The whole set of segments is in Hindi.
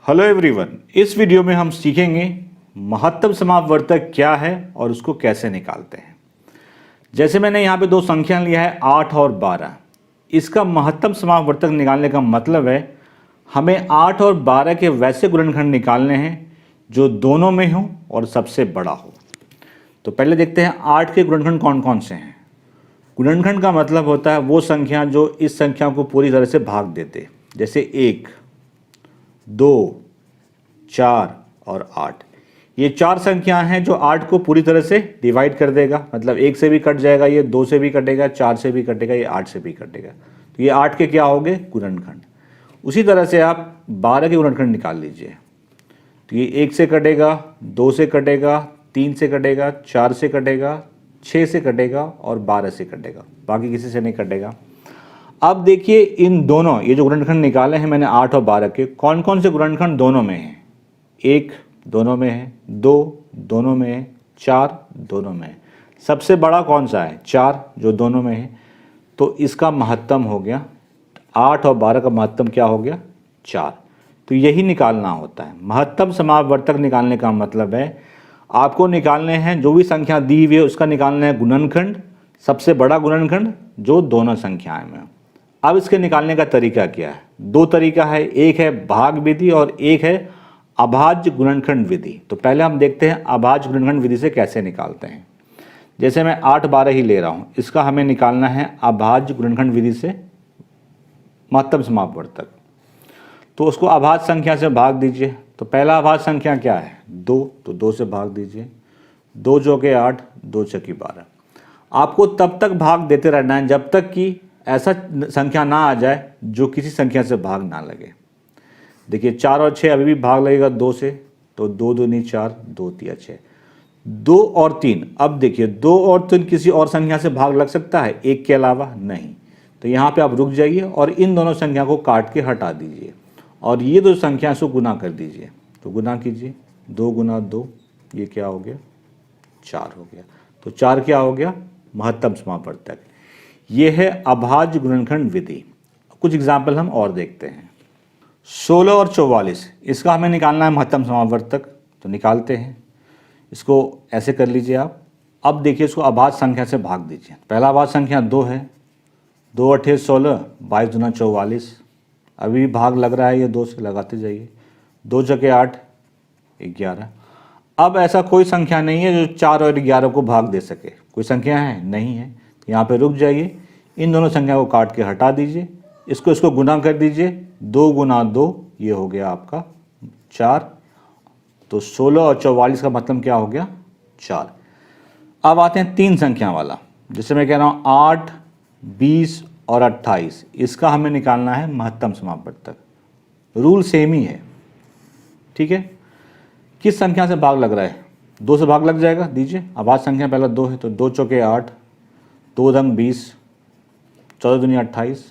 हेलो एवरीवन, इस वीडियो में हम सीखेंगे महत्तम समापवर्तक क्या है और उसको कैसे निकालते हैं। जैसे मैंने यहाँ पे दो संख्या लिया है 8 और 12। इसका महत्तम समापवर्तक निकालने का मतलब है हमें 8 और 12 के वैसे गुणनखंड निकालने हैं जो दोनों में हो और सबसे बड़ा हो। तो पहले देखते हैं 8 के गुणनखंड कौन कौन से हैं। गुणनखंड का मतलब होता है वो संख्या जो इस संख्या को पूरी तरह से भाग देते, जैसे 1, 2, 4 और 8। ये चार संख्या हैं जो 8 को पूरी तरह से डिवाइड कर देगा, मतलब 1 से भी कट जाएगा, ये 2 से भी कटेगा, 4 से भी कटेगा, ये 8 से भी कटेगा। तो ये 8 के क्या हो गए? गुणनखंड। उसी तरह से आप 12 के गुणनखंड निकाल लीजिए। तो ये 1 से कटेगा, 2 से कटेगा, 3 से कटेगा, 4 से कटेगा, 6 से कटेगा और 12 से कटेगा, बाकी किसी से नहीं कटेगा। अब देखिए इन दोनों, ये जो गुणनखंड निकाले हैं मैंने 8 और 12 के, कौन कौन से गुणनखंड दोनों में हैं? 1 दोनों में है, 2 दोनों में है, 4 दोनों में है। सबसे बड़ा कौन सा है? 4, जो दोनों में है। तो इसका महत्तम हो गया 8 और 12 का महत्तम क्या हो गया? 4। तो यही निकालना होता है। महत्तम समापवर्तक निकालने का मतलब है आपको निकालने हैं जो भी संख्या दी हुई है उसका निकालना है गुणनखंड, सबसे बड़ा गुणनखंड जो दोनों संख्याएं में। अब इसके निकालने का तरीका क्या है? दो तरीका है, एक है भाग विधि और एक है अभाज्य गुणनखंड विधि। तो पहले हम देखते हैं अभाज्य गुणनखंड विधि से कैसे निकालते हैं। जैसे मैं 8 12 ही ले रहा हूँ, इसका हमें निकालना है अभाज्य गुणनखंड विधि से महत्तम समापवर्तक। तो उसको अभाज्य संख्या से भाग दीजिए। तो पहला अभाज्य संख्या क्या है? 2, तो 2 से भाग दीजिए। 2 चौके 8, 2 चौकी 12। आपको तब तक भाग देते रहना है जब तक कि ऐसा संख्या ना आ जाए जो किसी संख्या से भाग ना लगे। देखिए 4 और 6 अभी भी भाग लगेगा 2 से, तो 2 दूनी 4, 2 तिया 6। 2 और 3, अब देखिए 2 और 3 किसी और संख्या से भाग लग सकता है 1 के अलावा? नहीं। तो यहाँ पे आप रुक जाइए और इन दोनों संख्या को काट के हटा दीजिए और ये दो संख्या से गुना कर दीजिए। तो गुना कीजिए, 2 गुना 2, ये क्या हो गया? 4 हो गया। तो 4 क्या हो गया? महत्तम समापवर्तक। ये है अभाज्य गुणनखंड विधि। कुछ एग्जाम्पल हम और देखते हैं। 16 और 44, इसका हमें निकालना है महत्तम समापवर्तक। तो निकालते हैं। इसको ऐसे कर लीजिए आप। अब देखिए इसको अभाज्य संख्या से भाग दीजिए। पहला अभाज्य संख्या 2 है, 2 8 16, 22 दूना 44। अभी भी भाग लग रहा है, ये 2 से लगाते जाइए। 2 चौके 8, 11। अब ऐसा कोई संख्या नहीं है जो 4 और 11 को भाग दे सके। कोई संख्या है? नहीं है। यहाँ पे रुक जाइए, इन दोनों संख्या को काट के हटा दीजिए, इसको गुना कर दीजिए। 2 गुना 2, ये हो गया आपका 4। तो 16 और 44 का मतलब क्या हो गया? 4। अब आते हैं 3 संख्या वाला। जैसे मैं कह रहा हूँ 8, 20 और 28, इसका हमें निकालना है महत्तम समापवर्तक। रूल सेम ही है, ठीक है। किस संख्या से भाग लग रहा है? 2 से भाग लग जाएगा, दीजिए। अभाज्य संख्या पहला 2 है, तो 2 चौके 8, 2 दंग 20, 14 दूनी 28।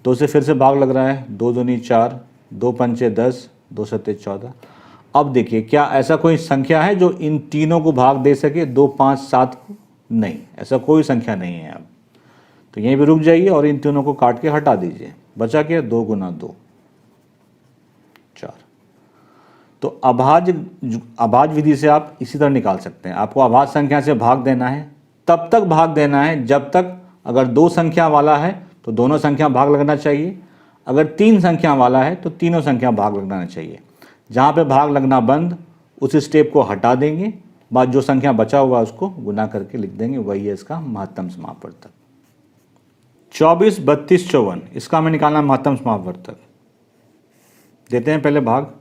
2 से फिर से भाग लग रहा है, 2 दूनी 4, 2 पंचे 10, 2 सत्ते 14। अब देखिए क्या ऐसा कोई संख्या है जो इन तीनों को भाग दे सके? 2 5 7 को? नहीं, ऐसा कोई संख्या नहीं है। अब तो यहीं पे रुक जाइए और इन तीनों को काट के हटा दीजिए। बचा क्या? 2 गुना 2, 4। तो अभाज्य विधि से आप इसी तरह निकाल सकते हैं। आपको अभाज्य संख्या से भाग देना है, तब तक भाग देना है जब तक, अगर 2 संख्या वाला है तो दोनों संख्या भाग लगना चाहिए, अगर 3 संख्या वाला है तो तीनों संख्या भाग लगना चाहिए। जहाँ पे भाग लगना बंद, उस स्टेप को हटा देंगे, बाद जो संख्या बचा हुआ उसको गुना करके लिख देंगे, वही है इसका महत्तम समापवर्तक। 24, 32, 54, इसका हमें निकालना महत्तम समापवर्तक। देते हैं पहले भाग।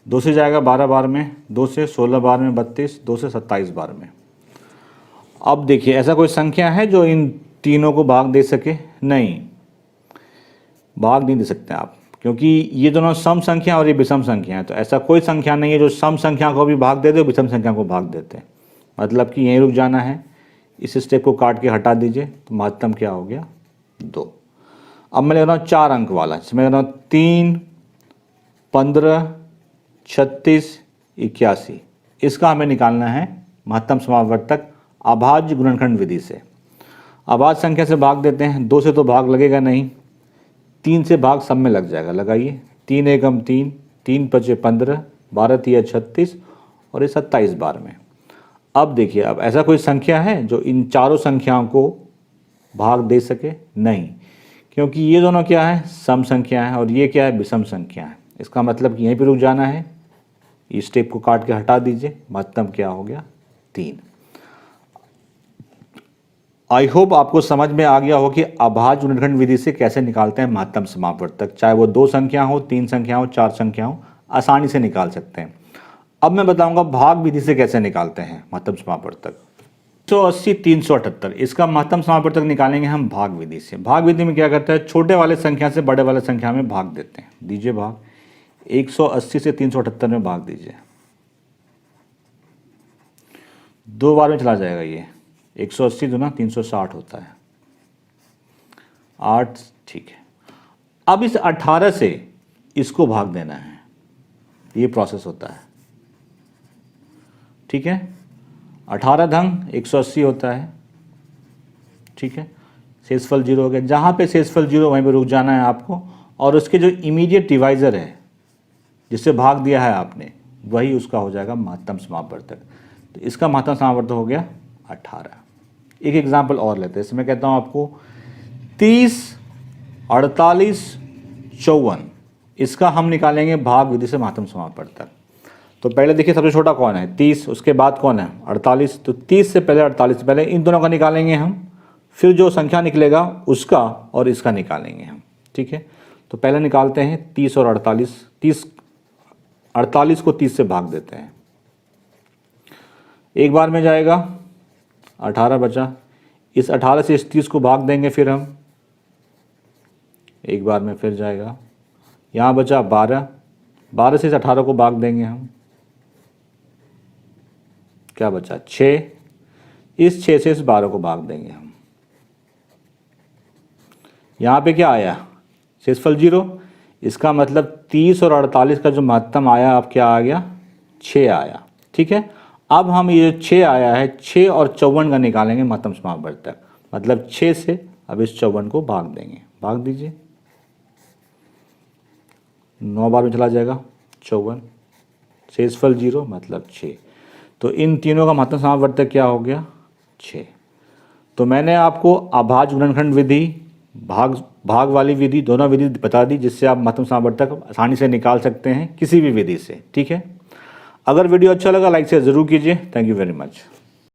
2 से जाएगा 12 बार में, 2 से 16 बार में 32, 2 से 27 बार में। अब देखिए ऐसा कोई संख्या है जो इन तीनों को भाग दे सके? नहीं, भाग नहीं दे सकते आप, क्योंकि ये दोनों सम संख्या और ये विषम संख्या है। तो ऐसा कोई संख्या नहीं है जो सम संख्या को भी भाग दे दे, विषम संख्या को भाग देते हैं। मतलब कि यहीं रुक जाना है, इस स्टेप को काट के हटा दीजिए। तो महत्तम क्या हो गया? 2। अब मैं ले रहा हूँ 4 अंक वाला, जिसमें ले रहा हूँ 3, 15, 36, 81। इसका हमें निकालना है महत्तम समापवर्तक अभाज्य गुणनखंड विधि से। अभाज्य संख्या से भाग देते हैं। 2 से तो भाग लगेगा नहीं, 3 से भाग सब में लग जाएगा। लगाइए, 3 एकम 3, 3 × 5 = 15, 12 × 3 = 36 और ये 27 बार में। अब देखिए, अब ऐसा कोई संख्या है जो इन चारों संख्याओं को भाग दे सके? नहीं, क्योंकि ये दोनों क्या है? सम संख्या है और ये क्या है? विषम संख्या है। इसका मतलब कि यहीं पे रुक जाना है, इस स्टेप को काट के हटा दीजिए। महत्तम क्या हो गया? 3। आई होप आपको समझ में आ गया हो कि अभाज्य गुणनखंड विधि से कैसे निकालते हैं महत्तम समापवर्तक। चाहे वो 2 संख्या हो, 3 संख्या हो, 4 संख्या हो, आसानी से निकाल सकते हैं। अब मैं बताऊंगा भाग विधि से कैसे निकालते हैं महत्तम समापवर्तक। 180, 378, इसका महत्तम समापवर्तक निकालेंगे हम भाग विधि से। भाग विधि में क्या करते हैं? छोटे वाले संख्या से बड़े वाले संख्या में भाग देते हैं। दीजिए भाग, 180 से 378 में भाग दीजिए। 2 बार में चला जाएगा ये। 180 दूना 360 होता है, 8, ठीक है। अब इस 18 से इसको भाग देना है, ये प्रोसेस होता है, ठीक है। 18 × 180 होता है, ठीक है। शेषफल 0 हो गया। जहाँ पे शेषफल 0 वहीं पे रुक जाना है आपको, और उसके जो इमीडिएट डिवाइज़र है जिससे भाग दिया है आपने, वही उसका हो जाएगा महत्तम समापवर्तक। तो इसका महत्तम समापवर्तक हो गया 18। एक एग्जाम्पल और लेते हैं। इसमें कहता हूँ आपको 30, 48, 54, इसका हम निकालेंगे भाग विधि से महत्तम समापवर्तक। तो पहले देखिए सबसे छोटा कौन है? 30, उसके बाद कौन है? 48। तो 30 से पहले 48 से पहले इन दोनों का निकालेंगे हम, फिर जो संख्या निकलेगा उसका और इसका निकालेंगे हम, ठीक है। तो पहले निकालते हैं 30 और 48। 48 को 30 से भाग देते हैं, एक बार में जाएगा, 18 बचा। इस 18 से इस 30 को भाग देंगे फिर हम, एक बार में फिर जाएगा। यहाँ बचा 12, 12 से इस 18 को भाग देंगे हम, क्या बचा? 6। इस 6 से इस 12 को भाग देंगे हम। यहाँ पे क्या आया? शेषफल 0। इसका मतलब 30 और 48 का जो महत्तम आया, अब क्या आ गया? 6 आया, ठीक है। अब हम ये 6 आया है, 6 और 54 का निकालेंगे महत्तम समापवर्तक। मतलब 6 से अब इस 54 को भाग देंगे, भाग दीजिए। 9 बार में चला जाएगा 54, शेषफल 0 मतलब 6। तो इन तीनों का महत्तम समापवर्तक क्या हो गया? 6। तो मैंने आपको अभाज्य गुणनखंड विधि, भाग वाली विधि, दोनों विधि बता दी जिससे आप महत्तम समापवर्तक आसानी से निकाल सकते हैं किसी भी विधि से, ठीक है। अगर वीडियो अच्छा लगा लाइक शेयर ज़रूर कीजिए। Thank you very much.